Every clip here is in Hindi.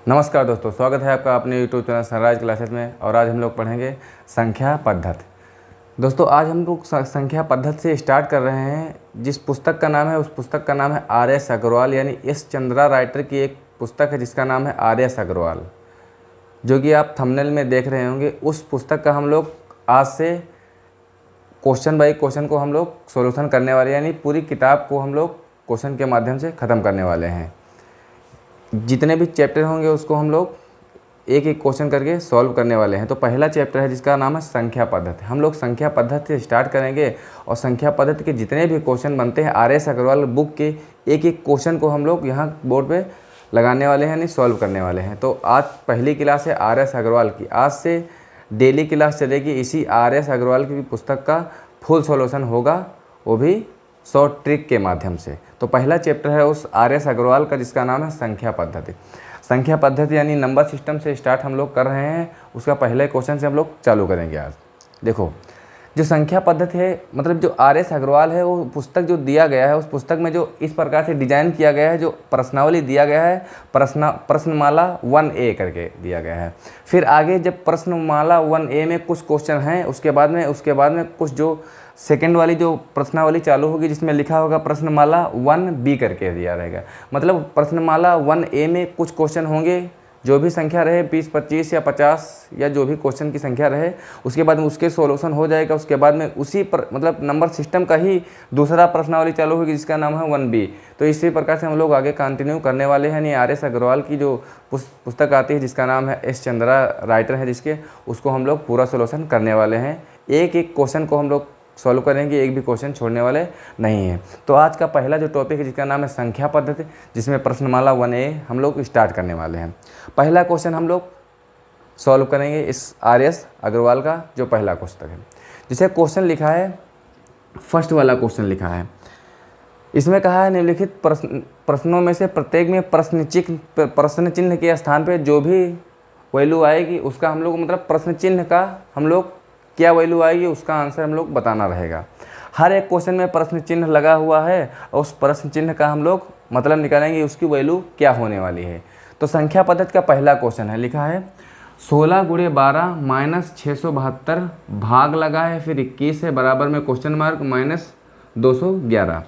नमस्कार दोस्तों, स्वागत है आपका अपने यूट्यूब चैनल सनराइज क्लासेस में। और आज हम लोग पढ़ेंगे संख्या पद्धति। दोस्तों आज हम लोग संख्या पद्धति से स्टार्ट कर रहे हैं। जिस पुस्तक का नाम है उस पुस्तक का नाम है आर.एस. अग्रवाल यानी एस चंद्रा राइटर की एक पुस्तक है जिसका नाम है आर.एस. अग्रवाल, जो कि आप थंबनेल में देख रहे होंगे। उस पुस्तक का हम लोग आज से क्वेश्चन बाई क्वेश्चन को हम लोग सॉल्यूशन करने वाले, यानी पूरी किताब को हम लोग क्वेश्चन के माध्यम से ख़त्म करने वाले हैं। जितने भी चैप्टर होंगे उसको हम लोग एक एक क्वेश्चन करके सॉल्व करने वाले हैं। तो पहला चैप्टर है जिसका नाम है संख्या पद्धति। हम लोग संख्या पद्धति से स्टार्ट करेंगे और संख्या पद्धति के जितने भी क्वेश्चन बनते हैं आर.एस. अग्रवाल बुक के एक एक क्वेश्चन को हम लोग यहाँ बोर्ड पे लगाने वाले हैं, यानी सॉल्व करने वाले हैं। तो आज पहली क्लास है आर.एस. अग्रवाल की। आज से डेली क्लास चलेगी। इसी आर.एस. अग्रवाल की पुस्तक का फुल सॉल्यूशन होगा, वो भी शॉर्ट ट्रिक के माध्यम से। तो पहला चैप्टर है उस आर.एस. अग्रवाल का जिसका नाम है संख्या पद्धति। संख्या पद्धति यानी नंबर सिस्टम से स्टार्ट हम लोग कर रहे हैं। उसका पहले क्वेश्चन से हम लोग चालू करेंगे आज। देखो, जो संख्या पद्धति है, मतलब जो आर.एस. अग्रवाल है, वो पुस्तक जो दिया गया है, उस पुस्तक में जो इस प्रकार से डिजाइन किया गया है, जो प्रश्नावली दिया गया है, प्रश्नमाला 1A करके दिया गया है। फिर आगे जब प्रश्नमाला 1A में कुछ क्वेश्चन हैं, उसके बाद में कुछ जो सेकंड वाली जो प्रश्नावली चालू होगी जिसमें लिखा होगा प्रश्नमाला 1B करके दिया रहेगा। मतलब प्रश्नमाला 1A में कुछ क्वेश्चन होंगे, जो भी संख्या रहे 20, 25 या 50 या जो भी क्वेश्चन की संख्या रहे, उसके बाद में उसके सॉल्यूशन हो जाएगा। उसके बाद में उसी मतलब नंबर सिस्टम का ही दूसरा प्रश्नावली चालू होगी जिसका नाम है 1B। तो इसी प्रकार से हम लोग आगे कंटिन्यू करने वाले हैं। यानी आर.एस. अग्रवाल की जो पुस्तक आती है जिसका नाम है एस चंद्रा राइटर है जिसके, उसको हम लोग पूरा सोल्यूशन करने वाले हैं। एक एक क्वेश्चन को हम लोग सॉल्व करेंगे, एक भी क्वेश्चन छोड़ने वाले नहीं हैं। तो आज का पहला जो टॉपिक है जिसका नाम है संख्या पद्धति, जिसमें प्रश्नमाला 1A हम लोग स्टार्ट करने वाले हैं। पहला क्वेश्चन हम लोग सॉल्व करेंगे इस आर.एस. अग्रवाल का जो पहला पुस्तक है, जिसे क्वेश्चन लिखा है, फर्स्ट वाला क्वेश्चन लिखा है। इसमें कहा है निम्नलिखित प्रश्नों में से प्रत्येक में प्रश्न चिन्ह के स्थान पर जो भी वैल्यू आएगी उसका हम लोग, मतलब प्रश्न चिन्ह का हम लोग क्या वैल्यू आएगी उसका आंसर हम लोग बताना रहेगा। हर एक क्वेश्चन में प्रश्न चिन्ह लगा हुआ है और उस प्रश्न चिन्ह का हम लोग मतलब निकालेंगे उसकी वैल्यू क्या होने वाली है। तो संख्या पद्धति का पहला क्वेश्चन है, लिखा है 16 × 12 - 672 भाग लगा है, फिर 21 है, बराबर में क्वेश्चन मार्क -211।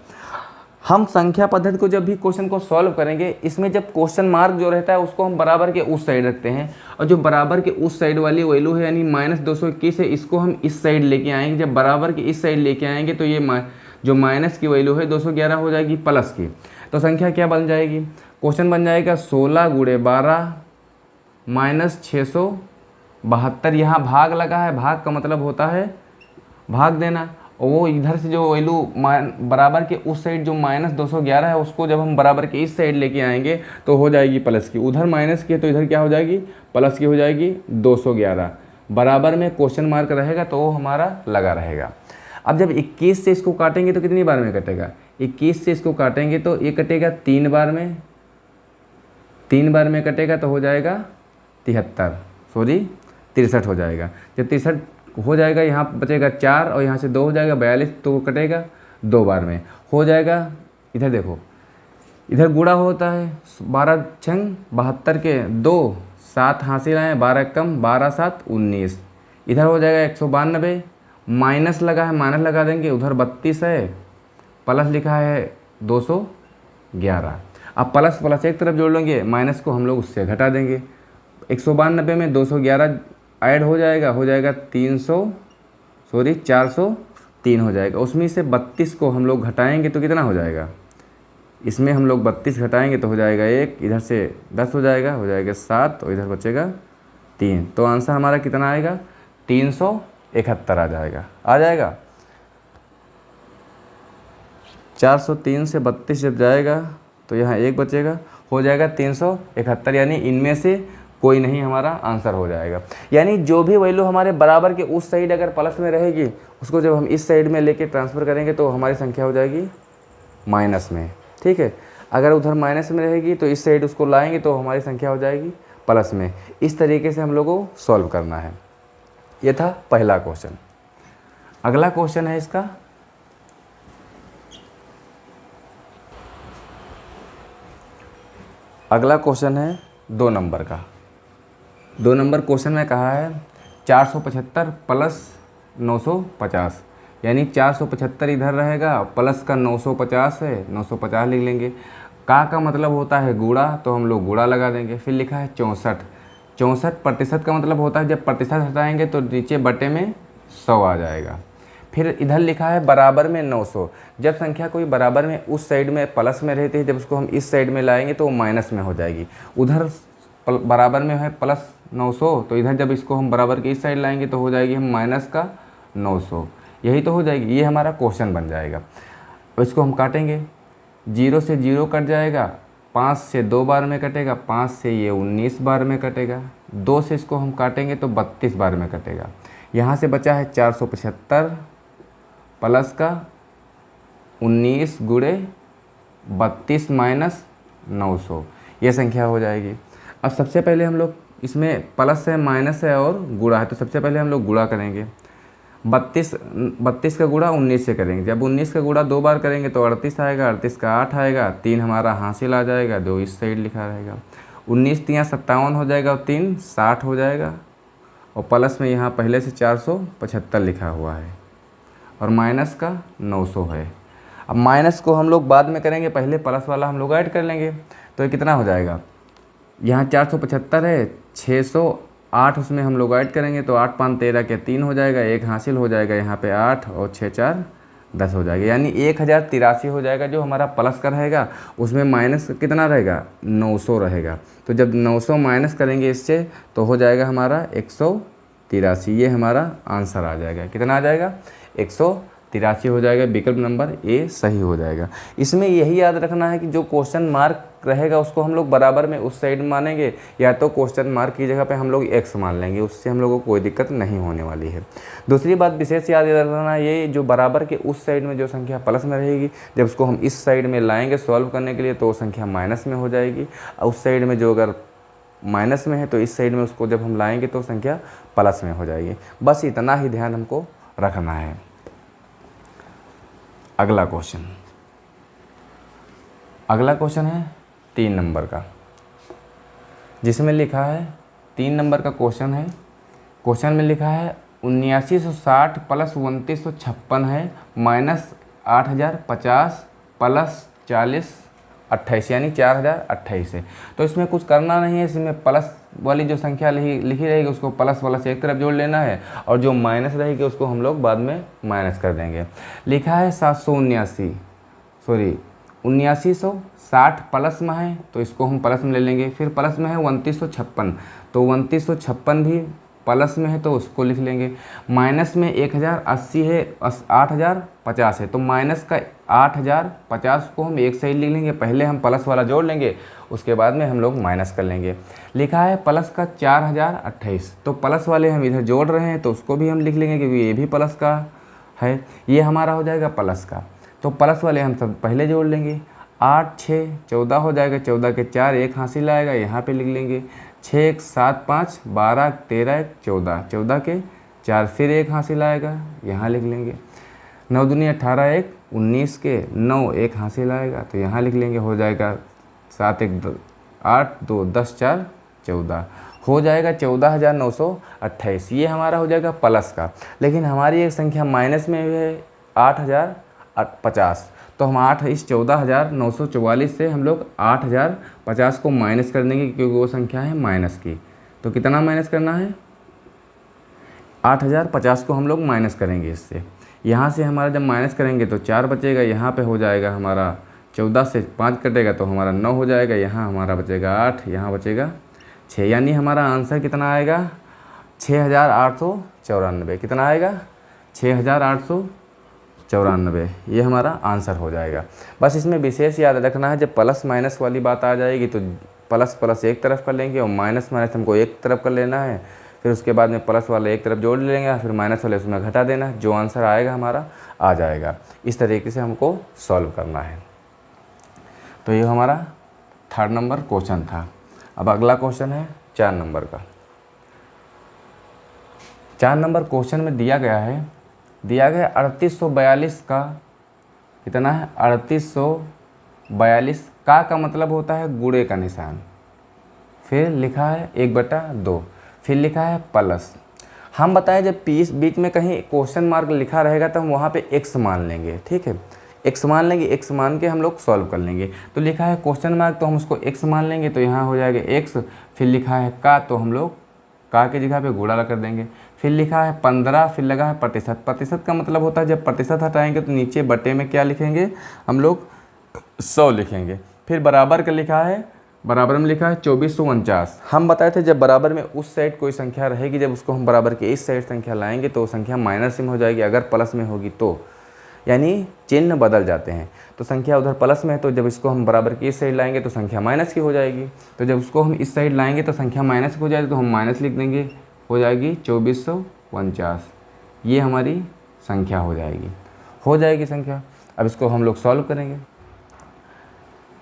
हम संख्या पद्धति को जब भी क्वेश्चन को सॉल्व करेंगे, इसमें जब क्वेश्चन मार्क जो रहता है उसको हम बराबर के उस साइड रखते हैं, और जो बराबर के उस साइड वाली वैल्यू है यानी -221 है, इसको हम इस साइड लेके आएंगे। जब बराबर के इस साइड लेके आएंगे तो ये जो माइनस की वैल्यू है 211 हो जाएगी प्लस की। तो संख्या क्या बन जाएगी? क्वेश्चन बन जाएगा 16 × 12 - 672। यहाँ भाग लगा है, भाग का मतलब होता है भाग देना। और वो इधर से जो वैल्यू बराबर के उस साइड जो -211 है, उसको जब हम बराबर के इस साइड लेके आएंगे तो हो जाएगी प्लस की। उधर माइनस की है तो इधर क्या हो जाएगी? प्लस की हो जाएगी 211। बराबर में क्वेश्चन मार्क रहेगा तो वो हमारा लगा रहेगा। अब जब 21 से इसको काटेंगे तो कितनी बार में कटेगा? 21 से इसको काटेंगे तो ये कटेगा 3 बार में, 3 बार में कटेगा तो हो जाएगा 63 हो जाएगा। जब 63 हो जाएगा, यहाँ बचेगा 4 और यहाँ से 2 हो जाएगा 42, तो कटेगा 2 बार में हो जाएगा। इधर देखो, इधर गुणा होता है 12 छंग 72 के 2, 7 हासिल आए, 12 कम 12 7 19। इधर हो जाएगा 192, माइनस लगा है, माइनस लगा देंगे। उधर 32 है, प्लस लिखा है 211। अब प्लस प्लस एक तरफ जोड़ लेंगे, माइनस को हम लोग उससे घटा देंगे। 192 में 211 ऐड हो जाएगा 403 हो जाएगा। उसमें से 32 को हम लोग घटाएंगे तो कितना हो जाएगा? इसमें हम लोग 32 घटाएंगे तो हो जाएगा 1, इधर से 10 हो जाएगा 7 और इधर बचेगा 3। तो आंसर हमारा कितना आएगा? 371 आ जाएगा। 403 से 32 जब जाएगा तो यहाँ 1 बचेगा, हो जाएगा 371। यानी इनमें से कोई नहीं हमारा आंसर हो जाएगा। यानी जो भी वैल्यू हमारे बराबर के उस साइड अगर प्लस में रहेगी, उसको जब हम इस साइड में लेके ट्रांसफ़र करेंगे तो हमारी संख्या हो जाएगी माइनस में। ठीक है, अगर उधर माइनस में रहेगी तो इस साइड उसको लाएंगे तो हमारी संख्या हो जाएगी प्लस में। इस तरीके से हम लोगों को सॉल्व करना है। ये था पहला क्वेश्चन। अगला क्वेश्चन है इसका, अगला क्वेश्चन है 2 नंबर का। 2 नंबर क्वेश्चन में कहा है 475 प्लस 950, यानी 475 इधर रहेगा, प्लस का 950 है, 950 लिख लेंगे। का मतलब होता है गुणा, तो हम लोग गुणा लगा देंगे। फिर लिखा है 64, 64% का मतलब होता है जब प्रतिशत हटाएंगे तो नीचे बटे में 100 आ जाएगा। फिर इधर लिखा है बराबर में 900, जब संख्या कोई बराबर में उस साइड में प्लस में रहती है, जब उसको हम इस साइड में लाएंगे तो वो माइनस में हो जाएगी। उधर बराबर में है प्लस 900, तो इधर जब इसको हम बराबर के इस साइड लाएंगे तो हो जाएगी हम माइनस का 900, यही तो हो जाएगी। ये हमारा क्वेश्चन बन जाएगा। अब इसको हम काटेंगे, 0 से 0 कट जाएगा, 5 से 2 बार में कटेगा, 5 से ये 19 बार में कटेगा, 2 से इसको हम काटेंगे तो 32 बार में कटेगा। यहाँ से बचा है 475 प्लस का 19 गुणे 32 माइनस 900, ये संख्या हो जाएगी। अब सबसे पहले हम लोग इसमें प्लस है, माइनस है और गुणा है, तो सबसे पहले हम लोग गुणा करेंगे। 32 का गुणा 19 से करेंगे, जब 19 का गुणा 2 बार करेंगे तो 38 आएगा, 38 का 8 आएगा, 3 हमारा हासिल आ जाएगा, 2 इस साइड लिखा रहेगा। 19 3 57 हो जाएगा और 3 60 हो जाएगा, और प्लस में यहाँ पहले से 475 लिखा हुआ है और माइनस का 900 है। अब माइनस को हम लोग बाद में करेंगे, पहले प्लस वाला हम लोग ऐड कर लेंगे, तो ये कितना हो जाएगा, यहाँ 475 है, 608 उसमें हम लोग ऐड करेंगे तो 8 5 13 के 3 हो जाएगा, 1 हासिल हो जाएगा, यहाँ पे 8 और 6 4 10 हो जाएगा, यानी 1083 हो जाएगा जो हमारा प्लस का रहेगा। उसमें माइनस कितना रहेगा, 900 रहेगा, तो जब 900 माइनस करेंगे इससे तो हो जाएगा हमारा 183, ये हमारा आंसर आ जाएगा। कितना आ जाएगा, 183 हो जाएगा। विकल्प नंबर ए सही हो जाएगा। इसमें यही याद रखना है कि जो क्वेश्चन मार्क रहेगा उसको हम लोग बराबर में उस साइड मानेंगे, या तो क्वेश्चन मार्क की जगह पे हम लोग एक्स मान लेंगे, उससे हम लोगों को कोई दिक्कत नहीं होने वाली है। दूसरी बात विशेष याद रखना है, ये जो बराबर के उस साइड में जो संख्या प्लस में रहेगी, जब उसको हम इस साइड में लाएंगे सॉल्व करने के लिए तो वो संख्या माइनस में हो जाएगी, और उस साइड में जो अगर माइनस में है तो इस साइड में उसको जब हम लाएंगे तो संख्या प्लस में हो जाएगी। बस इतना ही ध्यान हमको रखना है। अगला क्वेश्चन है 3 नंबर का, जिसमें लिखा है 3 नंबर का क्वेश्चन है। क्वेश्चन में लिखा है 7960 प्लस 2956 है, माइनस 8050 प्लस 4028, यानी 4028 है। तो इसमें कुछ करना नहीं है, इसमें प्लस वाली जो संख्या लिखी रहेगी उसको प्लस वाला से एक तरफ जोड़ लेना है, और जो माइनस रहेगी उसको हम लोग बाद में माइनस कर देंगे। लिखा है 7960 प्लस में है तो इसको हम प्लस में ले लेंगे, फिर प्लस में है 2956, तो 2956 भी प्लस में है तो उसको लिख लेंगे। माइनस में 1080 है, 8050 है, तो माइनस का 8050 को हम एक साइड लिख लेंगे, पहले हम प्लस वाला जोड़ लेंगे, उसके बाद में हम लोग माइनस कर लेंगे। लिखा है प्लस का 4028, तो प्लस वाले हम इधर जोड़ रहे हैं तो उसको भी हम लिख लेंगे क्योंकि ये भी प्लस का है, ये हमारा हो जाएगा प्लस का, तो प्लस वाले हम सब पहले जोड़ लेंगे। 8 6 14 हो जाएगा, 14 के 4 1 हासिल आएगा, यहाँ पे लिख लेंगे। 6 1 7 5 12 13 1 14, 14 के 4 फिर 1 हासिल आएगा, यहाँ लिख लेंगे। 9 दूनी 18 1 19 के 9 1 हासिल आएगा, तो यहाँ लिख लेंगे, हो जाएगा 7 1 8 2 10 4 14, हो जाएगा 14928। ये हमारा हो जाएगा प्लस का, लेकिन हमारी एक संख्या माइनस में है 8050, तो हम 8 इस 14944 से हम लोग 8050 को माइनस कर देंगे क्योंकि वो संख्या है माइनस की। तो कितना माइनस करना है, 8050 को हम लोग माइनस करेंगे इससे। यहाँ से हमारा जब माइनस करेंगे तो 4 बचेगा, यहाँ पे हो जाएगा हमारा 14 से 5 कटेगा तो हमारा 9 हो जाएगा, यहाँ हमारा बचेगा 8, यहाँ बचेगा 6, यानी हमारा आंसर कितना आएगा 6894। कितना आएगा 6894, ये हमारा आंसर हो जाएगा। बस इसमें विशेष याद रखना है, जब प्लस माइनस वाली बात आ जाएगी तो प्लस प्लस एक तरफ कर लेंगे और माइनस माइनस हमको एक तरफ कर लेना है, फिर उसके बाद में प्लस वाले एक तरफ जोड़ लेंगे, फिर माइनस वाले उसमें घटा देना, जो आंसर आएगा हमारा आ जाएगा। इस तरीके से हमको सॉल्व करना है। तो ये हमारा 3rd नंबर क्वेश्चन था। अब अगला क्वेश्चन है 4 नंबर का। 4 नंबर क्वेश्चन में दिया गया है 3842 का, कितना है 3842 का मतलब होता है गुणे का निशान, फिर लिखा है 1/2, फिर लिखा है प्लस। हम बताएं जब बीच में कहीं क्वेश्चन मार्क लिखा रहेगा तो हम वहाँ पे x मान लेंगे, ठीक है, x मान लेंगे, x मान के हम लोग सॉल्व कर लेंगे। तो लिखा है क्वेश्चन मार्क तो हम उसको x मान लेंगे, तो यहाँ हो जाएगा x। फिर लिखा है का, तो हम लोग का की जगह पे गुणा कर देंगे। फिर लिखा है 15, फिर लगा है प्रतिशत। प्रतिशत का मतलब होता है जब प्रतिशत हटाएंगे तो नीचे बटे में क्या लिखेंगे हम लोग, 100 लिखेंगे। फिर बराबर का लिखा है, बराबर में लिखा है 2449। हम बताए थे जब बराबर में उस साइड कोई संख्या रहेगी, जब उसको हम बराबर के इस साइड संख्या लाएंगे तो संख्या माइनस में हो जाएगी, अगर प्लस में होगी तो, यानी चिन्ह बदल जाते हैं। तो संख्या उधर प्लस में है तो जब इसको हम बराबर की इस साइड लाएंगे तो संख्या माइनस की हो जाएगी। तो जब उसको हम इस साइड लाएंगे तो संख्या माइनस की हो जाएगी, तो हम माइनस लिख देंगे, हो जाएगी 2449। ये हमारी संख्या हो जाएगी संख्या। अब इसको हम लोग सॉल्व करेंगे।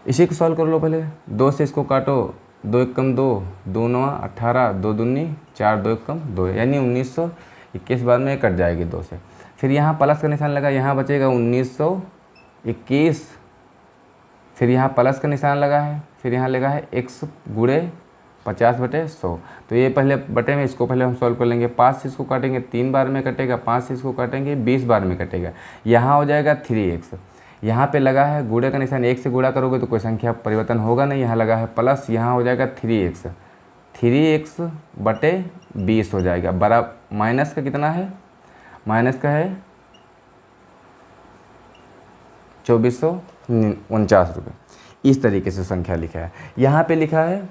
इसी को सॉल्व कर लो पहले। 2 से इसको काटो, 2 एकम 2, 2 9 18, 2 दूनी 4, 2 एकम 2, यानी 1921 बाद में कट जाएगी 2 से। फिर यहाँ प्लस का निशान लगा, यहाँ बचेगा 1921। फिर यहाँ प्लस का निशान लगा है, फिर यहाँ लगा है x गुणे 50/100। तो ये पहले बटे में, इसको पहले हम सॉल्व कर लेंगे। 5 से इसको काटेंगे 3 बार में कटेगा, 5 से इसको काटेंगे 20 बार में कटेगा। यहाँ हो जाएगा 3x। यहाँ पे लगा है गुणे का निशान, 1 से गुणा करोगे तो कोई संख्या परिवर्तन होगा नहीं। यहाँ लगा है प्लस, यहाँ हो जाएगा 3x। 3x/20 हो जाएगा। बड़ा माइनस का कितना है, माइनस का है 2449 रुपये। इस तरीके से संख्या लिखा है। यहाँ पे लिखा है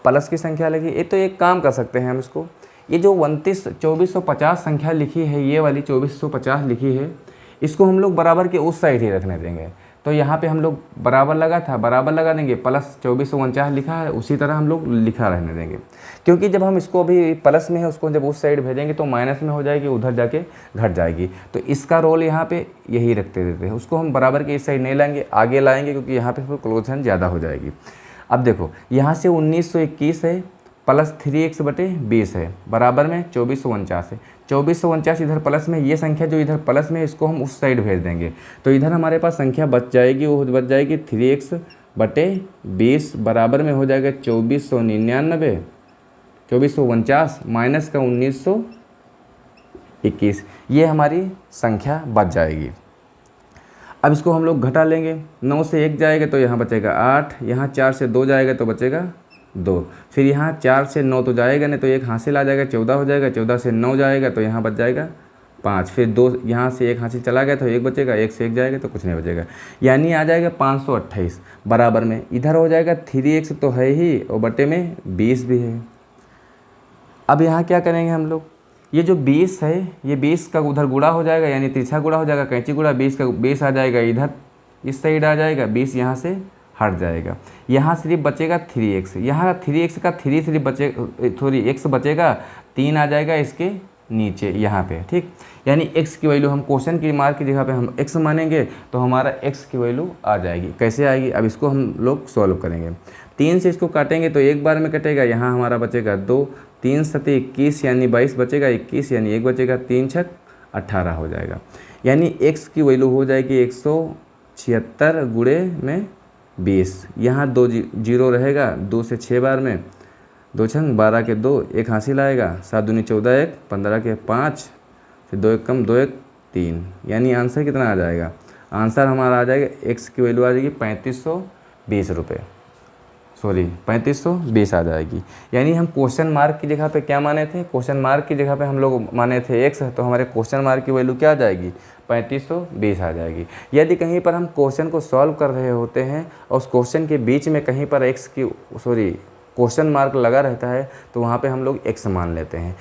प्लस की संख्या लगी। ये तो एक काम कर सकते हैं हम इसको, ये जो 2450 संख्या लिखी है, ये वाली 2450 लिखी है, इसको हम लोग बराबर के उस साइड ही रखने देंगे। तो यहाँ पे हम लोग बराबर लगा था, बराबर लगा देंगे, प्लस 2449 लिखा है उसी तरह हम लोग लिखा रहने देंगे। क्योंकि जब हम इसको अभी प्लस में है, उसको जब उस साइड भेजेंगे तो माइनस में हो जाएगी, उधर जाके घट जाएगी। तो इसका रोल यहाँ पे यही रखते देते हैं। उसको हम बराबर के इस साइड नहीं लाएंगे, आगे लाएंगे, क्योंकि यहाँ पे क्लोजन ज़्यादा हो जाएगी। अब देखो यहाँ से 1921 है प्लस 3x/20 है, बराबर में 2449 है। 2449 इधर प्लस में, ये संख्या जो इधर प्लस में, इसको हम उस साइड भेज देंगे। तो इधर हमारे पास संख्या बच जाएगी, वो बच जाएगी 3x/20, बराबर में हो जाएगा 2499, 2449 माइनस का 1921। ये हमारी संख्या बच जाएगी। अब इसको हम लोग घटा लेंगे। 9 से 1 जाएगा तो यहाँ बचेगा 8, यहाँ 4 से 2 जाएगा तो बचेगा 2। फिर यहाँ 4 से 9 तो जाएगा नहीं, तो 1 हासिल आ जाएगा, 14 हो जाएगा। 14 से 9 जाएगा तो यहाँ बच जाएगा 5। फिर 2 यहाँ से 1 हासिल चला गया तो 1 बचेगा, 1 से 1 जाएगा तो कुछ नहीं बचेगा, यानी आ जाएगा 528। बराबर में इधर हो जाएगा 3x तो है ही, और बटे में 20 भी है। अब यहाँ क्या करेंगे हम लोग, ये जो 20 है, ये 20 का उधर गुणा हो जाएगा, यानी तिरछा गुणा हो जाएगा, कैंची गुणा 20 का 20 आ जाएगा, इधर इस साइड आ जाएगा, 20 यहाँ से हट जाएगा। यहाँ सिर्फ बचेगा 3x, यहाँ 3x का 3 सिर्फ x बचेगा, 3 आ जाएगा इसके नीचे यहाँ पे, ठीक। यानी x की वैल्यू हम क्वेश्चन की मार्क की जगह पे हम x मानेंगे तो हमारा x की वैल्यू आ जाएगी। कैसे आएगी, अब इसको हम लोग सॉल्व करेंगे। 3 से इसको काटेंगे तो 1 बार में कटेगा, यहाँ हमारा बचेगा 2, 3 सते 21 यानी 22 बचेगा, 21 यानी 1 बचेगा, 3 छक 18 हो जाएगा। यानी x की वैल्यू हो जाएगी 176 गुणे में 20। यहाँ 2 जीरो रहेगा, 2 से 6 बार में, 2 छंग 12 के 2, 1 हासिल आएगा, 7 दूनी 14, 1 15 के 5, फिर 2 1 कम 2 1 3, यानी आंसर कितना आ जाएगा, आंसर हमारा आ जाएगा x की वैल्यू आ जाएगी 3520 रुपये, सॉरी 3520 आ जाएगी। यानी हम क्वेश्चन मार्क की जगह पे क्या माने थे, क्वेश्चन मार्क की जगह पे हम लोग माने थे x, तो हमारे क्वेश्चन मार्क की वैल्यू क्या आ जाएगी, 3520 आ जाएगी। यदि कहीं पर हम क्वेश्चन को सॉल्व कर रहे होते हैं और उस क्वेश्चन के बीच में कहीं पर क्वेश्चन मार्क लगा रहता है, तो वहाँ पे हम लोग x मान लेते हैं,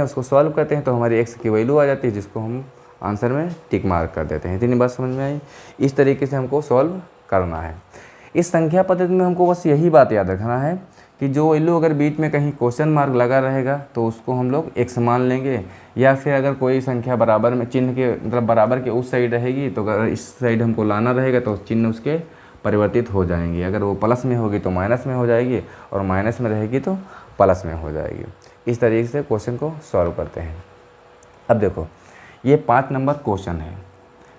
उसको सॉल्व करते हैं तो हमारी x की वैल्यू आ जाती है, जिसको हम आंसर में टिक मार्क कर देते हैं। इतनी बात समझ में आई। इस तरीके से हमको सॉल्व करना है। इस संख्या पद्धति में हमको बस यही बात याद रखना है कि जो वैल्यू अगर बीच में कहीं क्वेश्चन मार्क लगा रहेगा तो उसको हम लोग x मान लेंगे, या फिर अगर कोई संख्या बराबर में चिन्ह के मतलब बराबर के उस साइड रहेगी तो अगर इस साइड हमको लाना रहेगा तो चिन्ह उसके परिवर्तित हो जाएंगे। अगर वो प्लस में होगी तो माइनस में हो जाएगी, और माइनस में रहेगी तो प्लस में हो जाएगी। इस तरीके से क्वेश्चन को सॉल्व करते हैं। अब देखो ये 5 नंबर क्वेश्चन है,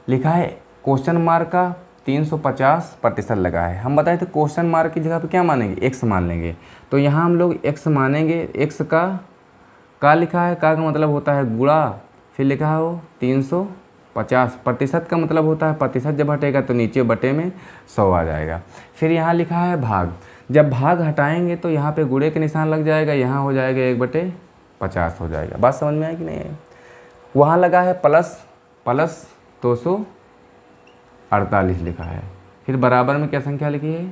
लिखा है क्वेश्चन मार्क का 350% लगा है। हम बताए थे क्वेश्चन मार्क की जगह पे क्या मानेंगे, x मान लेंगे। तो यहाँ हम लोग x मानेंगे, x का लिखा है, का मतलब होता है गुणा, फिर लिखा है वो 350, प्रतिशत का मतलब होता है प्रतिशत जब हटेगा तो नीचे बटे में 100 आ जाएगा। फिर यहाँ लिखा है भाग, जब भाग हटाएंगे तो यहाँ पे गुणे के निशान लग जाएगा, यहाँ हो जाएगा 1/50 हो जाएगा। बात समझ में आई कि नहीं है? वहाँ लगा है प्लस 248 लिखा है। फिर बराबर में क्या संख्या लिखी है,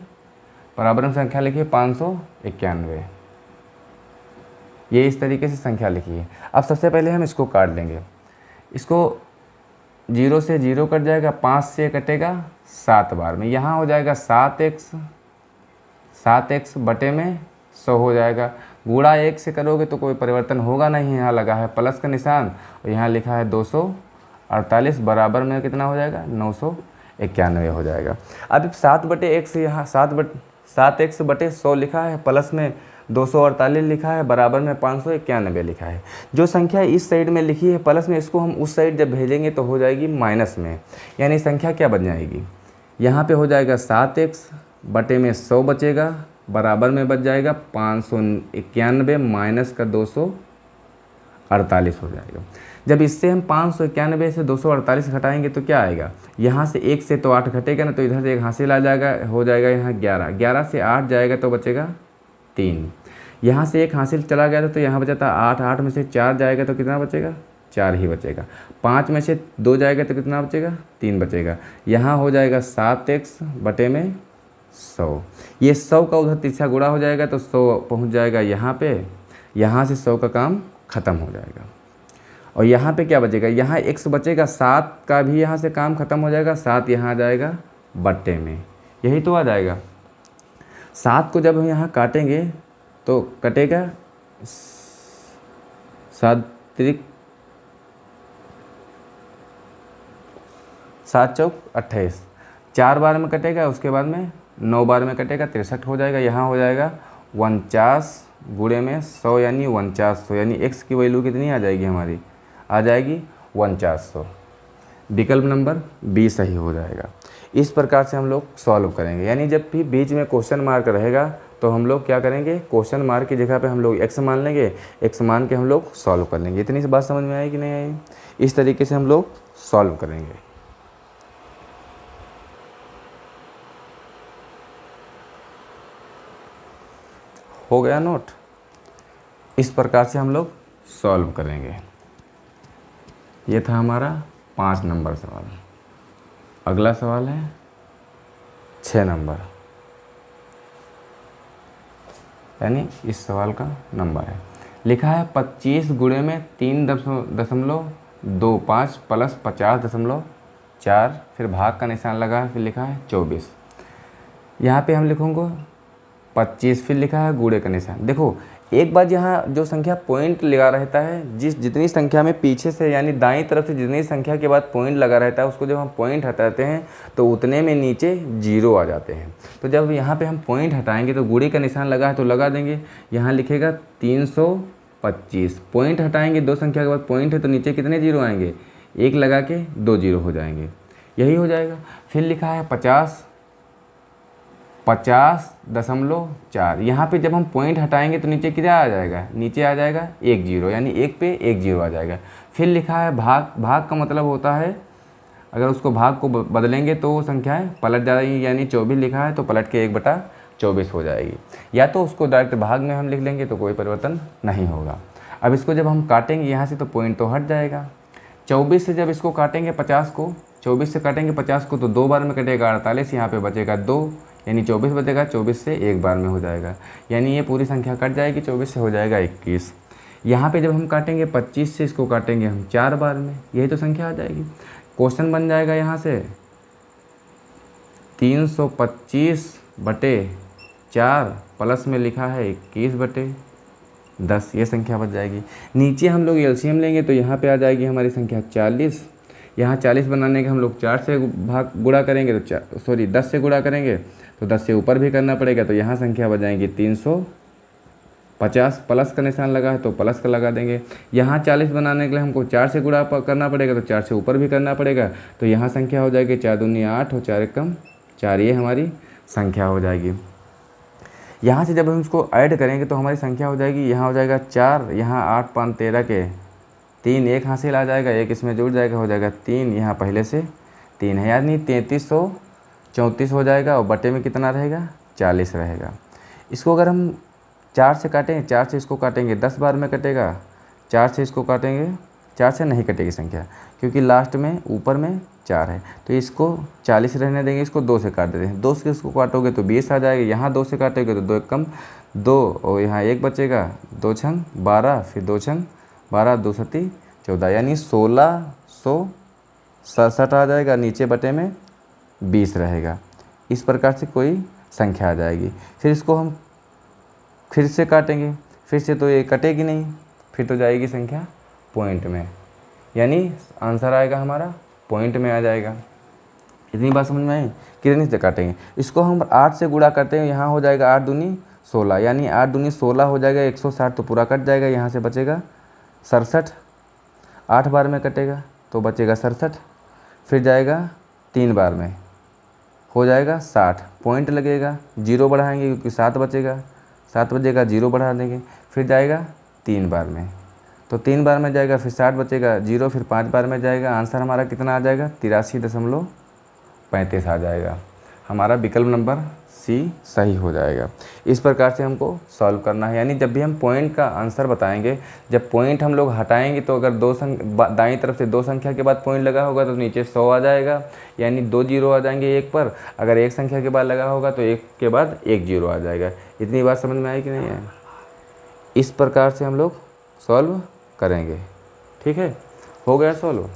बराबर में संख्या लिखी है 591। ये इस तरीके से संख्या लिखी है। अब सबसे पहले हम इसको काट लेंगे। इसको 0 से 0 कट जाएगा, 5 से कटेगा 7 बार में, यहाँ हो जाएगा 7x बटे में 100 हो जाएगा। गुणा 1 से करोगे तो कोई परिवर्तन होगा नहीं, यहाँ लगा है प्लस का निशान और यहाँ लिखा है 248, बराबर में कितना हो जाएगा 991 हो जाएगा। अब 7/x यहाँ 7x बटे 100 लिखा है, प्लस में 248 लिखा है, बराबर में 591 लिखा है। जो संख्या इस साइड में लिखी है प्लस में, इसको हम उस साइड जब भेजेंगे तो हो जाएगी माइनस में, यानी संख्या क्या बन जाएगी, यहाँ पे हो जाएगा 7x बटे में 100 बचेगा, बराबर में बच जाएगा 591 माइनस का 248 हो जाएगा। जब इससे हम 591 से 248 घटाएंगे तो क्या आएगा, यहाँ से 1 से तो 8 घटेगा ना, तो इधर से एक हासिल आ जाएगा, हो जाएगा यहाँ 11 से 8 जाएगा तो बचेगा 3, यहाँ से एक हासिल चला गया था तो यहाँ बचा था 8 में से 4 जाएगा तो कितना बचेगा, 4 ही बचेगा। 5 में से 2 जाएगा तो कितना बचेगा, 3 बचेगा। यहाँ हो जाएगा 7x बटे में 100, ये 100 का उधर तिरछा गुणा हो जाएगा तो 100 पहुँच जाएगा यहाँ पे, यहाँ से 100 का काम ख़त्म हो जाएगा। और यहाँ पे क्या बचेगा, यहाँ x बचेगा, 7 का भी यहाँ से काम ख़त्म हो जाएगा, 7 यहाँ आ जाएगा बट्टे में, यही तो आ जाएगा। 7 को जब हम यहाँ काटेंगे तो कटेगा 7 चौक 28, 4 बार में कटेगा, उसके बाद में 9 बार में कटेगा, 63 हो जाएगा। यहाँ हो जाएगा 49 गुणे में 100 यानी 4900, यानी x की वैल्यू कितनी आ जाएगी हमारी, आ जाएगी 4900। विकल्प नंबर बी सही हो जाएगा। इस प्रकार से हम लोग सॉल्व करेंगे, यानी जब भी बीच में क्वेश्चन मार्क रहेगा तो हम लोग क्या करेंगे, क्वेश्चन मार्क की जगह पे हम लोग x मान लेंगे, x मान के हम लोग सॉल्व कर लेंगे। इतनी सी बात समझ में आई कि नहीं आई? इस तरीके से हम लोग सॉल्व करेंगे। हो गया नोट? इस प्रकार से हम लोग सॉल्व करेंगे। ये था हमारा 5 नंबर सवाल। अगला सवाल है 6 नंबर, यानी इस सवाल का नंबर है, लिखा है 25 गुणे में 3.25 प्लस 50.4, फिर भाग का निशान लगा है, फिर लिखा है 24। यहाँ पे हम लिखूँगा 25, फिर लिखा है गुणे का निशान। देखो एक बार यहाँ जो संख्या पॉइंट लगा रहता है, जितनी संख्या में पीछे से यानी दाईं तरफ से जितनी संख्या के बाद पॉइंट लगा रहता है, उसको जब हम पॉइंट हटाते हैं तो उतने में नीचे 0 आ जाते हैं। तो जब यहाँ पे हम पॉइंट हटाएंगे तो गुणे का निशान लगा है तो लगा देंगे, यहाँ लिखेगा 325, पॉइंट हटाएंगे 2 संख्या के बाद पॉइंट है तो नीचे कितने 0 आएंगे, 1 लगा के 2 0 हो जाएंगे, यही हो जाएगा। फिर लिखा है 50.4, यहाँ पे जब हम पॉइंट हटाएंगे तो नीचे कितना आ जाएगा, नीचे आ जाएगा 1 0, यानी 1 पे 1 0 आ जाएगा। फिर लिखा है भाग का मतलब होता है अगर उसको भाग को बदलेंगे तो वो संख्याएँ पलट जाएगी, यानी 24 लिखा है तो पलट के 1/24 हो जाएगी। या तो उसको डायरेक्ट भाग में हम लिख लेंगे तो कोई परिवर्तन नहीं होगा। अब इसको जब हम काटेंगे यहाँ से तो पॉइंट तो हट जाएगा। 24 से जब इसको काटेंगे 50 को, 24 से काटेंगे 50 को तो 2 बार में कटेगा 48, यहाँ पे बचेगा 2, यानी 24 बचेगा, 24 से 1 बार में हो जाएगा, यानी ये पूरी संख्या कट जाएगी, 24 से हो जाएगा 21। यहाँ पे जब हम काटेंगे 25 से इसको काटेंगे हम 4 बार में, यही तो संख्या आ जाएगी। क्वेश्चन बन जाएगा यहाँ से 325/4 प्लस में लिखा है 21/10, ये संख्या बच जाएगी। नीचे हम लोग एलसीएम लेंगे तो यहाँ पे आ जाएगी हमारी संख्या 40। यहाँ 40 बनाने के हम लोग 4 से गुणा करेंगे तो 10 से गुणा करेंगे तो 10 से ऊपर भी करना पड़ेगा, तो यहाँ संख्या बच जाएंगी 50 प्लस का निशान लगा है तो प्लस का लगा देंगे। यहाँ 40 बनाने के लिए हमको 4 से गुणा करना पड़ेगा, तो 4 से ऊपर भी करना पड़ेगा। तो यहाँ संख्या हो जाएगी 4 दूनी 8 और 4 एकम 4, ये हमारी संख्या हो जाएगी। यहाँ से जब हम इसको ऐड करेंगे तो हमारी संख्या हो जाएगी, यहाँ हो जाएगा 4, यहाँ 8 5 13 के 3, एक हासिल आ जाएगा, एक इसमें जुड़ जाएगा, हो जाएगा 3, यहाँ पहले से 3 है, यानी 3334 हो जाएगा। और बटे में कितना रहेगा, 40 रहेगा। इसको अगर हम 4 से काटें, 4 से इसको काटेंगे 10 बार में कटेगा, 4 से इसको काटेंगे, 4 से नहीं कटेगी संख्या क्योंकि लास्ट में ऊपर में 4 है, तो इसको 40 रहने देंगे, इसको 2 से काट देते हैं। 2 से इसको काटोगे तो 20 आ जाएगा, यहाँ 2 से काटोगे तो 2 एकम 2 और यहाँ 1 बचेगा, 2 छंग 12, फिर 2 छंग 12, 2 सती 14, यानी 1667 आ जाएगा। नीचे बटे में 20 रहेगा। इस प्रकार से कोई संख्या आ जाएगी। फिर इसको हम फिर से काटेंगे, फिर से तो ये कटेगी नहीं, फिर तो जाएगी संख्या पॉइंट में, यानी आंसर आएगा हमारा पॉइंट में आ जाएगा। इतनी बात समझ में आई। कितनी से काटेंगे, इसको हम 8 से गुणा करते हैं, यहाँ हो जाएगा 8 दूनी 16, यानी 8 दूनी 16 हो जाएगा, 160 तो पूरा कट जाएगा, यहाँ से बचेगा 67, 8 बार में कटेगा तो बचेगा 67, फिर जाएगा 3 बार में हो जाएगा 60, पॉइंट लगेगा, 0 बढ़ाएंगे क्योंकि 7 बचेगा, 7 बचेगा 0 बढ़ा देंगे, फिर जाएगा 3 बार में, तो 3 बार में जाएगा, फिर 60 बचेगा 0, फिर 5 बार में जाएगा। आंसर हमारा कितना आ जाएगा, 83.35 आ जाएगा। हमारा विकल्प नंबर सी सही हो जाएगा। इस प्रकार से हमको सॉल्व करना है, यानी जब भी हम पॉइंट का आंसर बताएंगे, जब पॉइंट हम लोग हटाएंगे तो अगर दाईं तरफ से 2 संख्या के बाद पॉइंट लगा होगा तो नीचे 100 आ जाएगा, यानी 2 जीरो आ जाएंगे एक पर। अगर एक संख्या के बाद लगा होगा तो एक के बाद 1 जीरो आ जाएगा। इतनी बात समझ में आई कि नहीं है। इस प्रकार से हम लोग सॉल्व करेंगे। ठीक है, हो गया सॉल्व।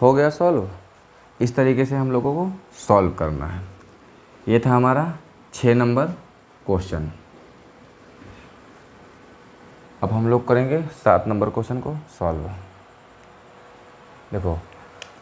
हो गया सॉल्व। इस तरीके से हम लोगों को सॉल्व करना है। ये था हमारा 6 नंबर क्वेश्चन। अब हम लोग करेंगे 7 नंबर क्वेश्चन को सॉल्व। देखो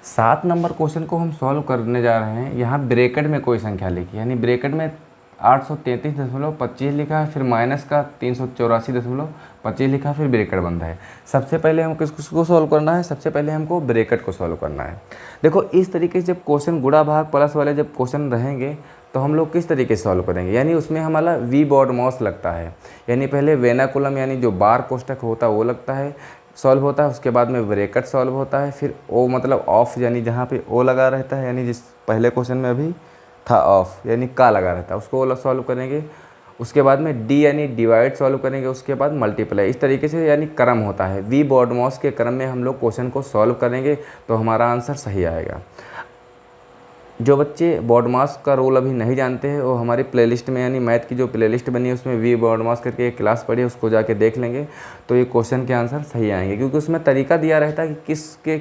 7 नंबर क्वेश्चन को हम सॉल्व करने जा रहे हैं। यहाँ ब्रैकेट में कोई संख्या लिखी, यानी ब्रैकेट में 833.25 लिखा है, फिर माइनस का 384.25 लिखा है, फिर ब्रैकेट बंद है। सबसे पहले हमको किसको सॉल्व करना है, सबसे पहले हमको ब्रैकेट को सॉल्व करना है। देखो इस तरीके से जब क्वेश्चन गुणा भाग प्लस वाले जब क्वेश्चन रहेंगे तो हम लोग किस तरीके से सॉल्व करेंगे, यानी उसमें हमारा वी बॉडमॉस लगता है, यानी पहले वेनाकुलम यानी जो बार कोष्ठक होता है वो लगता है, सॉल्व होता है, उसके बाद में ब्रैकेट सॉल्व होता है, फिर ओ मतलब ऑफ यानी जहाँ पे ओ लगा रहता है, यानी जिस पहले क्वेश्चन में अभी था ऑफ यानी का लगा रहता है उसको सॉल्व करेंगे, उसके बाद में डी यानी डिवाइड सॉल्व करेंगे, उसके बाद मल्टीप्लाई। इस तरीके से यानी क्रम होता है, वी बॉडमॉस के क्रम में हम लोग क्वेश्चन को सॉल्व करेंगे तो हमारा आंसर सही आएगा। जो बच्चे बॉडमॉस का रोल अभी नहीं जानते हैं वो हमारी प्लेलिस्ट में यानी मैथ की जो प्लेलिस्ट बनी है उसमें वी बॉडमॉस करके एक क्लास पढ़ी है, उसको जाके देख लेंगे तो ये क्वेश्चन के आंसर सही आएंगे, क्योंकि उसमें तरीका दिया रहता है कि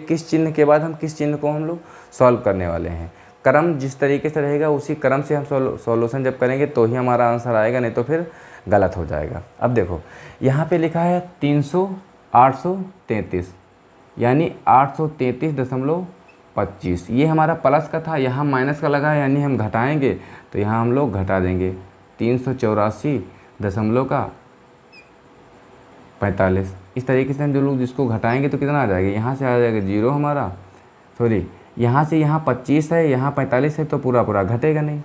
किस चिन्ह के बाद हम किस चिन्ह को हम लोग सॉल्व करने वाले हैं। क्रम जिस तरीके से रहेगा उसी क्रम से हम सॉल्यूशन जब करेंगे तो ही हमारा आंसर आएगा, नहीं तो फिर गलत हो जाएगा। अब देखो यहाँ पे लिखा है 833 यानी 833.25, ये हमारा प्लस का था, यहाँ माइनस का लगा है यानी हम घटाएंगे तो यहाँ हम लोग घटा देंगे 384.45। इस तरीके से हम जो लोग जिसको घटाएंगे तो कितना आ जाएगा, यहाँ से आ जाएगा 0 हमारा, सॉरी यहाँ से यहाँ 25 है, यहाँ 45 है तो पूरा पूरा घटेगा नहीं,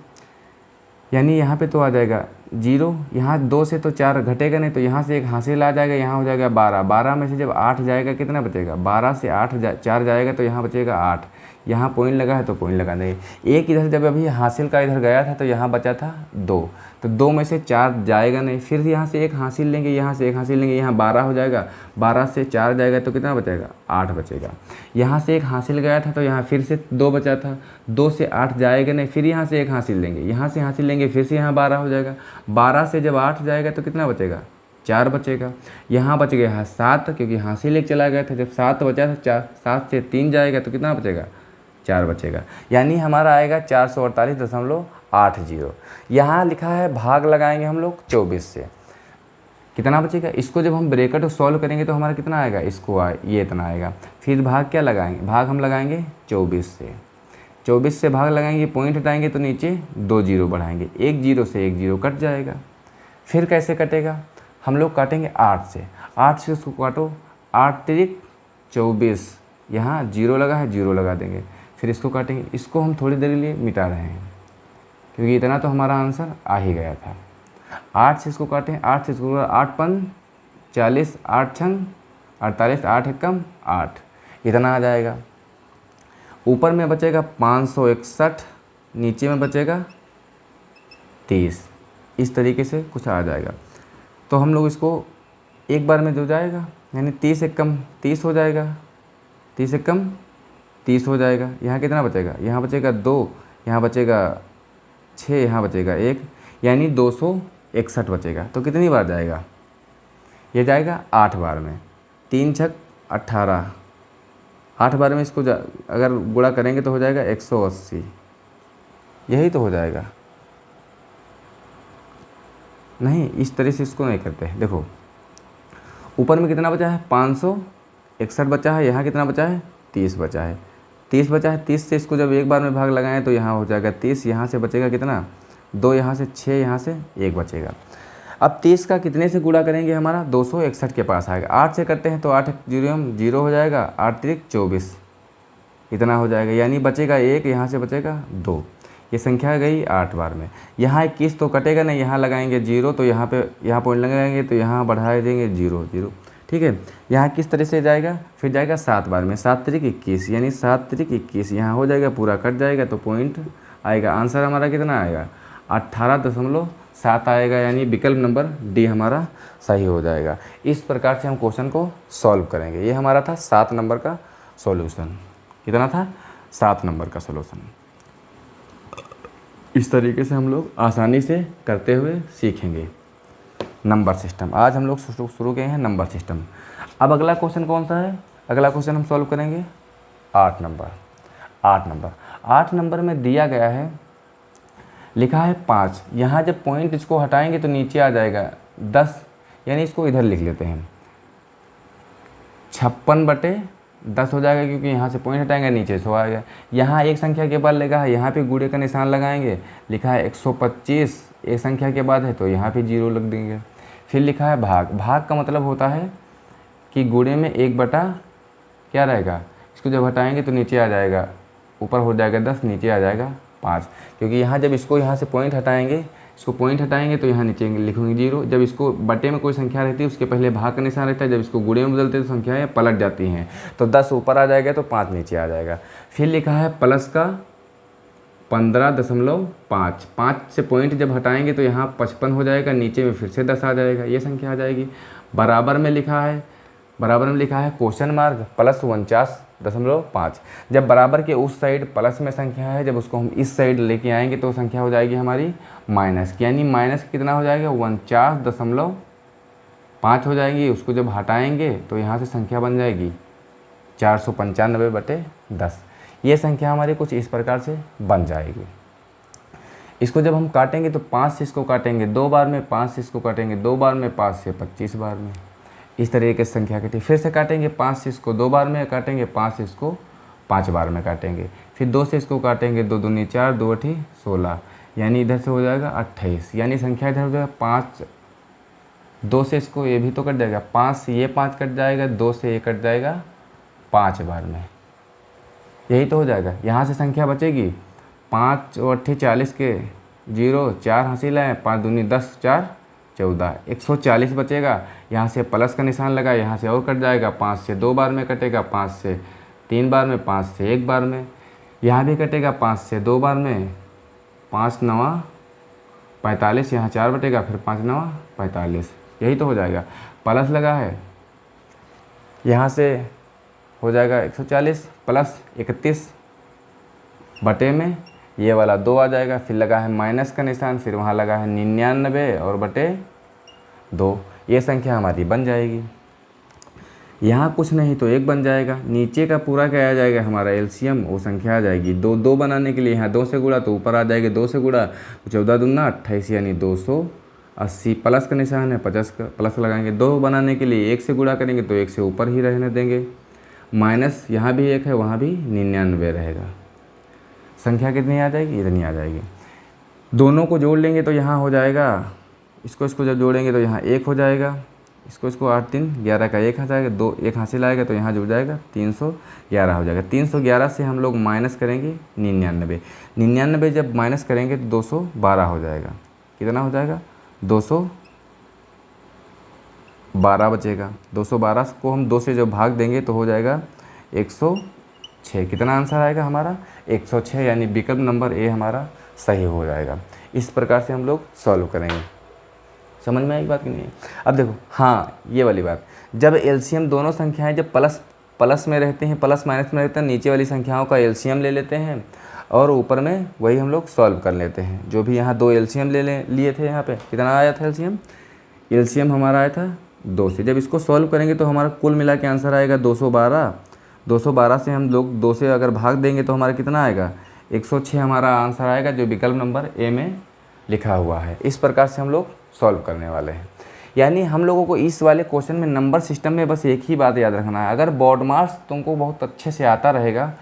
यानी यहाँ पे तो आ जाएगा 0, यहाँ 2 से तो 4 घटेगा नहीं तो यहाँ से एक हासिल आ जाएगा, यहाँ हो जाएगा 12, 12 में से जब 8 जाएगा कितना बचेगा, 12 से 4 जाएगा तो यहाँ बचेगा 8, यहाँ पॉइंट लगा है तो पॉइंट लगा देंगे। एक इधर जब अभी हासिल का इधर गया था तो यहाँ बचा था 2, तो 2 में से 4 जाएगा नहीं, फिर यहाँ से एक हासिल लेंगे, यहाँ से एक हासिल लेंगे, यहाँ 12 हो जाएगा, 12 से 4 जाएगा तो कितना बचेगा 8 बचेगा। यहाँ से एक हासिल गया था तो यहाँ फिर से 2 बचा था, 2 से 8 जाएगा नहीं, फिर यहाँ से एक हासिल लेंगे, यहाँ से हासिल लेंगे, फिर से यहाँ 12 हो जाएगा, 12 से जब 8 जाएगा तो कितना बचेगा 4 बचेगा। यहाँ बच गया 7 क्योंकि हासिल एक चला गया था, जब 7 बचा था 7 से 3 जाएगा तो कितना बचेगा 4 बचेगा, यानी हमारा आएगा 448.80। यहाँ लिखा है भाग लगाएंगे हम लोग 24 से, कितना बचेगा, इसको जब हम ब्रैकेट को सॉल्व करेंगे तो हमारा कितना आएगा, इसको ये इतना आएगा, फिर भाग क्या लगाएंगे, भाग हम लगाएंगे 24 से। 24 से भाग लगाएंगे, पॉइंट हटाएंगे तो नीचे 2 जीरो बढ़ाएंगे, 1 जीरो से 1 जीरो कट जाएगा। फिर कैसे कटेगा, हम लोग काटेंगे 8 से, 8 से उसको काटो, 8 तिरिक 24, यहाँ जीरो लगा है, जीरो लगा देंगे। फिर इसको काटेंगे, इसको हम थोड़ी देर के लिए मिटा रहे हैं क्योंकि इतना तो हमारा आंसर आ ही गया था। 8 से इसको काटें, 8 से इसको 8 पन 40, 8 छंग 48, 8 एकम 8, इतना आ जाएगा। ऊपर में बचेगा 561, नीचे में बचेगा 30, इस तरीके से कुछ आ जाएगा। तो हम लोग इसको एक बार में जो जाएगा, यानी 30 एकम 30 हो जाएगा, 30 एकम 30 हो जाएगा। यहाँ कितना बचेगा, यहाँ बचेगा 2, यहाँ बचेगा 6, यहाँ बचेगा 1, यानी 261 बचेगा। तो कितनी बार जाएगा, ये जाएगा 8 बार में, 3 छक 18, 8 बार में इसको अगर गुणा करेंगे तो हो जाएगा 180, यही तो हो जाएगा। नहीं, इस तरह से इसको नहीं करते। देखो ऊपर में कितना बचा है, 561 बचा है, यहाँ कितना बचा है, 30 बचा है, 30 बचा है। 30 से इसको जब एक बार में भाग लगाएं तो यहाँ हो जाएगा 30, यहाँ से बचेगा कितना, 2, यहाँ से 6, यहाँ से 1 बचेगा। अब 30 का कितने से गुणा करेंगे, हमारा 261 के पास आएगा। 8 से करते हैं तो 8 जीरो हो जाएगा, 8 तिरिक 24, इतना हो जाएगा, यानी बचेगा 1, यहाँ से बचेगा 2। ये संख्या गई 8 बार में। यहाँ 21 तो कटेगा नहीं, यहाँ लगाएंगे 0, तो यहाँ पे यहाँ पॉइंट लगाएंगे तो यहाँ बढ़ा देंगे 0 0, ठीक है। यहाँ किस तरह से जाएगा, फिर जाएगा 7 बार में, 7 तिरिक 21, यानी 7 तिरिक 21, यहाँ हो जाएगा, पूरा कट जाएगा तो पॉइंट आएगा। आंसर हमारा कितना आएगा, 18.7 आएगा, यानी विकल्प नंबर डी हमारा सही हो जाएगा। इस प्रकार से हम क्वेश्चन को सॉल्व करेंगे। ये हमारा था 7 नंबर का सॉल्यूशन। कितना था, 7 नंबर का सॉल्यूशन। इस तरीके से हम लोग आसानी से करते हुए सीखेंगे नंबर सिस्टम। आज हम लोग शुरू किए हैं नंबर सिस्टम। अब अगला क्वेश्चन कौन सा है, अगला क्वेश्चन हम सॉल्व करेंगे 8 नंबर। 8 नंबर में दिया गया है, लिखा है 5, यहाँ जब पॉइंट इसको हटाएंगे तो नीचे आ जाएगा 10, यानी इसको इधर लिख लेते हैं, 56/10 हो जाएगा, क्योंकि यहाँ से पॉइंट हटाएंगे नीचे 100 आएगा। यहाँ एक संख्या के बाद लगा है, यहाँ पे गुणे का निशान लगाएंगे, लिखा है 125, एक संख्या के बाद है तो यहाँ पे 0 लग देंगे। फिर लिखा है भाग, भाग का मतलब होता है कि गुणे में 1 क्या रहेगा, इसको जब हटाएंगे तो नीचे आ जाएगा, ऊपर हो जाएगा 10, नीचे आ जाएगा 5, क्योंकि यहाँ जब इसको यहाँ से पॉइंट हटाएंगे, इसको पॉइंट हटाएंगे तो यहाँ नीचे लिखेंगे 0। जब इसको बटे में कोई संख्या रहती है उसके पहले भाग का निशान रहता है, जब इसको गुणे में बदलते हैं तो संख्याएँ पलट जाती हैं, तो 10 ऊपर आ जाएगा तो 5 नीचे आ जाएगा। फिर लिखा है प्लस का 15.5, 5 से पॉइंट जब हटाएंगे तो यहाँ 55 हो जाएगा, नीचे में फिर से 10 आ जाएगा, ये संख्या आ जाएगी। बराबर में लिखा है क्वेश्चन मार्क प्लस 49.5। जब बराबर के उस साइड प्लस में संख्या है, जब उसको हम इस साइड लेके आएंगे तो संख्या हो जाएगी हमारी माइनस की, यानी माइनस कितना हो जाएगा, 49.5 हो जाएगी। उसको जब हटाएंगे तो यहाँ से संख्या बन जाएगी 495/10। ये संख्या हमारी कुछ इस प्रकार से बन जाएगी। इसको जब हम काटेंगे तो 5 से इसको काटेंगे 2 बार में, 5 से इसको काटेंगे 2 बार में, 5 से 25 बार में, इस तरीके से संख्या कटी। फिर से काटेंगे 5 से इसको 2 बार में काटेंगे, 5 से इसको 5 बार में काटेंगे। फिर 2 से इसको काटेंगे, 2 दूनी 4, 2 8 16, यानी इधर से हो जाएगा 28, यानी संख्या इधर हो जाएगा 5। 2 से इसको ये भी तो कट जाएगा, 5 से ये 5 कट जाएगा, 2 से ये कट जाएगा 5 बार में, यही तो हो जाएगा। यहाँ से संख्या बचेगी 5 और 8 40 के 0, 4 हासिल है, 5 दूनी 10, 4 14, 140 बचेगा। यहाँ से प्लस का निशान लगा, यहाँ से और कट जाएगा, 5 से 2 बार में कटेगा, 5 से 3 बार में, 5 से 1 बार में, यहाँ भी कटेगा 5 से 2 बार में, 5 9 45, यहाँ 4 बटेगा, फिर 5 9 45, यही तो हो जाएगा। प्लस लगा है, यहाँ से हो जाएगा 140 प्लस 31 बटे में ये वाला 2 आ जाएगा। फिर लगा है माइनस का निशान, फिर वहाँ लगा है 99 और बटे 2, ये संख्या हमारी बन जाएगी। यहाँ कुछ नहीं तो 1 बन जाएगा, नीचे का पूरा क्या आ जाएगा हमारा एलसीएम, वो संख्या आ जाएगी 2। 2 बनाने के लिए यहाँ 2 से गुणा तो ऊपर आ जाएगी, 2 से गुणा 14 दूना 28, यानी 280। प्लस का निशान है, 50 का प्लस लगाएंगे। 2 बनाने के लिए 1 से गुणा करेंगे तो 1 से ऊपर ही रहने देंगे, माइनस यहाँ भी 1 है, वहाँ भी 99 रहेगा। संख्या कितनी आ जाएगी, इतनी आ जाएगी। दोनों को जोड़ लेंगे तो यहाँ हो जाएगा, इसको जब जोड़ेंगे तो यहाँ 1 हो जाएगा, इसको 8 3 11 का 1 आ जाएगा, 2 1 हासिल आएगा तो यहाँ जुड़ जाएगा 311 हो जाएगा। 311 से हम लोग माइनस करेंगे 99, 99 जब माइनस करेंगे तो 212 हो जाएगा। कितना हो जाएगा, 212 बचेगा। 212 को हम 2 से जब भाग देंगे तो हो जाएगा 106। कितना आंसर आएगा हमारा, 106, यानी विकल्प नंबर ए हमारा सही हो जाएगा। इस प्रकार से हम लोग सॉल्व करेंगे। समझ में आई बात कि नहीं है? अब देखो, हाँ ये वाली बात, जब एलसीएम दोनों संख्याएं जब प्लस में रहते हैं, प्लस माइनस में रहते हैं, नीचे वाली संख्याओं का एलसीएम ले लेते हैं और ऊपर में वही हम लोग सॉल्व कर लेते हैं। जो भी यहाँ 2 एलसीएम लिए थे, यहाँ पे कितना आया था एलसीएम हमारा आया था 2 से। जब इसको सॉल्व करेंगे तो हमारा कुल मिला के आंसर आएगा 212। 212 से हम लोग 2 से अगर भाग देंगे तो हमारा कितना आएगा, 106 हमारा आंसर आएगा, जो विकल्प नंबर ए में लिखा हुआ है। इस प्रकार से हम लोग सॉल्व करने वाले हैं। यानी हम लोगों को इस वाले क्वेश्चन में नंबर सिस्टम में बस एक ही बात याद रखना है, अगर बोर्ड मार्क्स तुमको बहुत अच्छे से आता रहेगा